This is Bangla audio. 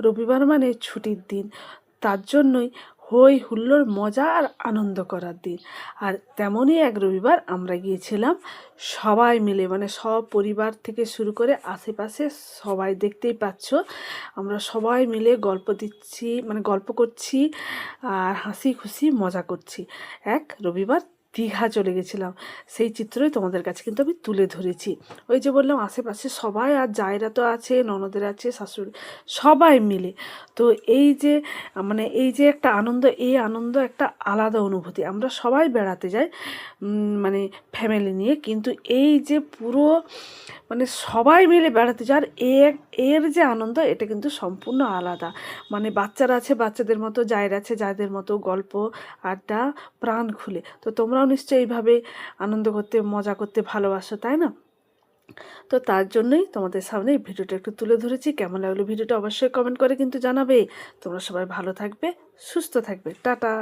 রবিবার মানে ছুটির দিন, তার জন্যই হই হুল্লোড় মজা আর আনন্দ করার দিন। আর তেমনই এক রবিবার আমরা গিয়েছিলাম সবাই মিলে, মানে সব পরিবার থেকে শুরু করে আশেপাশে সবাই, দেখতেই পাচ্ছ আমরা সবাই মিলে গল্প দিচ্ছি, মানে গল্প করছি আর হাসি খুশি মজা করছি। এক রবিবার দীঘা চলে গেছিলাম, সেই চিত্রই তোমাদের কাছে কিন্তু আমি তুলে ধরেছি। ওই যে বললাম আশেপাশে সবাই, আর জায়রা তো আছে, ননদের আছে, শাশুড়ি, সবাই মিলে। তো এই যে মানে এই যে একটা আনন্দ, এই আনন্দ একটা আলাদা অনুভূতি। আমরা সবাই বেড়াতে যাই মানে ফ্যামিলি নিয়ে, কিন্তু এই যে পুরো মানে সবাই মিলে বেড়াতে যাওয়ার এর যে আনন্দ, এটা কিন্তু সম্পূর্ণ আলাদা। মানে বাচ্চারা আছে বাচ্চাদের মতো, জায়রা আছে যাদের মতো, গল্প আড্ডা প্রাণ খুলে। তো তোমরাও নিশ্চয়ই এইভাবে আনন্দ করতে মজা করতে ভালোবাসো, তাই না? তো তার জন্যই তোমাদের সামনে এই ভিডিওটা একটু তুলে ধরেছি। কেমন লাগলো ভিডিওটা অবশ্যই কমেন্ট করে কিন্তু জানাবে। তোমরা সবাই ভালো থাকবে, সুস্থ থাকবে, টাটা।